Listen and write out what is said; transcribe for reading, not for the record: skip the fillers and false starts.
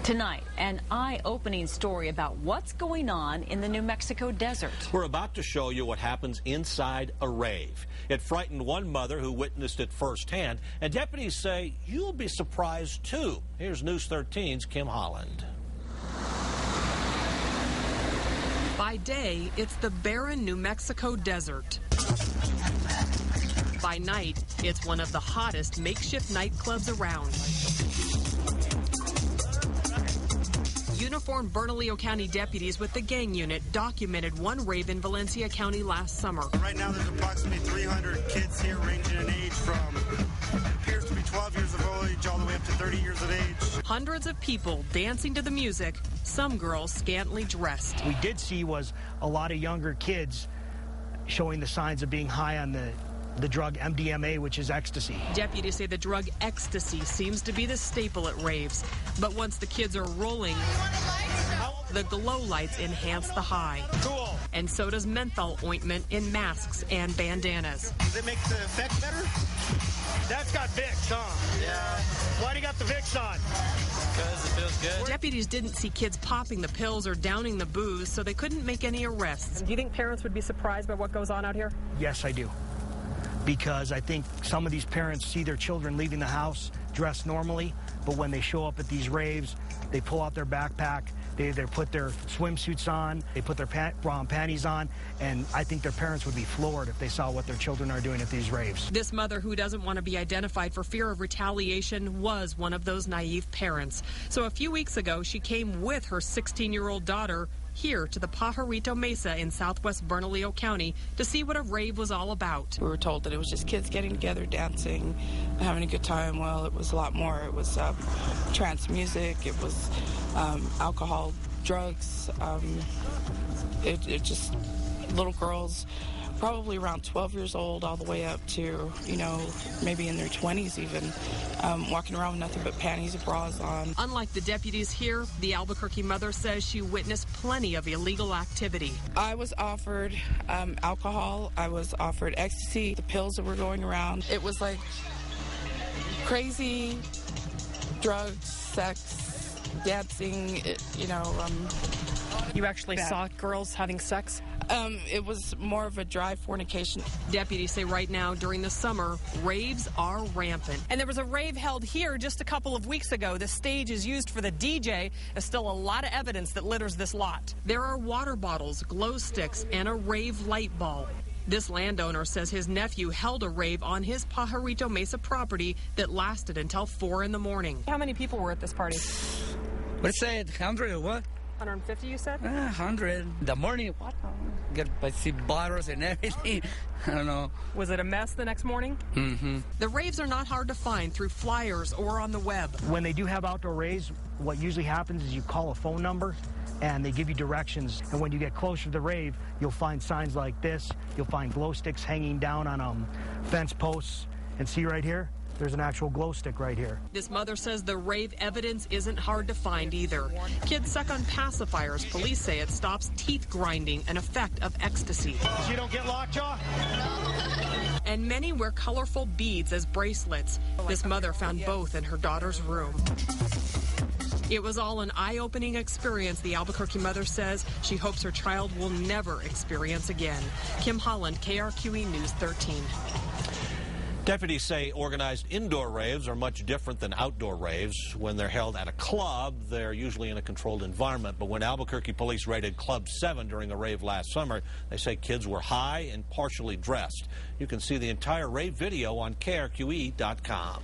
Tonight, an eye-opening story about what's going on in the New Mexico desert. We're about to show you what happens inside a rave. It frightened one mother who witnessed it firsthand, and deputies say you'll be surprised too. Here's News 13's Kim Holland. By day, it's the barren New Mexico desert. By night, it's one of the hottest makeshift nightclubs around. Uniformed Bernalillo County deputies with the gang unit documented one rave in Valencia County last summer. Right now there's approximately 300 kids here ranging in age from appears to be 12 years of age all the way up to 30 years of age. Hundreds of people dancing to the music, some girls scantily dressed. We did see was a lot of younger kids showing the signs of being high on the drug MDMA, which is ecstasy. Deputies say the drug ecstasy seems to be the staple at raves. But once the kids are rolling, the glow lights enhance the high. Cool. And so does menthol ointment in masks and bandanas. Does it make the effect better? That's got Vicks, huh? Yeah. Why do you got the Vicks on? Because it feels good. Deputies didn't see kids popping the pills or downing the booze, so they couldn't make any arrests. Do you think parents would be surprised by what goes on out here? Yes, I do. Because I think some of these parents see their children leaving the house dressed normally, but when they show up at these raves, they pull out their backpack, they put their swimsuits on, they put their bra and panties on, and I think their parents would be floored if they saw what their children are doing at these raves. This mother, who doesn't want to be identified for fear of retaliation, was one of those naive parents. So a few weeks ago, she came with her 16-year-old daughter here to the Pajarito Mesa in southwest Bernalillo County to see what a rave was all about. We were told that it was just kids getting together, dancing, having a good time. Well, it was a lot more. It was trance music, it was alcohol, drugs, it just little girls, probably around 12 years old all the way up to, maybe in their 20s even, walking around with nothing but panties and bras on. Unlike the deputies here, the Albuquerque mother says she witnessed plenty of illegal activity. I was offered alcohol, I was offered ecstasy, the pills that were going around. It was like crazy drugs, sex, dancing, You actually saw girls having sex? It was more of a dry fornication. Deputies say right now, during the summer, raves are rampant. And there was a rave held here just a couple of weeks ago. The stage is used for the DJ. There's still a lot of evidence that litters this lot. There are water bottles, glow sticks, and a rave light bulb. This landowner says his nephew held a rave on his Pajarito Mesa property that lasted until 4 in the morning. How many people were at this party? What say, 100 or what? 150, you said? 100. The morning, what? I see bottles and everything. I don't know. Was it a mess the next morning? Mm-hmm. The raves are not hard to find through flyers or on the web. When they do have outdoor raves, what usually happens is you call a phone number and they give you directions. And when you get closer to the rave, you'll find signs like this. You'll find glow sticks hanging down on fence posts. And see right here? There's an actual glow stick right here. This mother says the rave evidence isn't hard to find either. Kids suck on pacifiers. Police say it stops teeth grinding, an effect of ecstasy. So you don't get lockjaw? And many wear colorful beads as bracelets. This mother found both in her daughter's room. It was all an eye-opening experience, the Albuquerque mother says. She hopes her child will never experience again. Kim Holland, KRQE News 13. Deputies say organized indoor raves are much different than outdoor raves. When they're held at a club, they're usually in a controlled environment. But when Albuquerque police raided Club 7 during a rave last summer, they say kids were high and partially dressed. You can see the entire rave video on KRQE.com.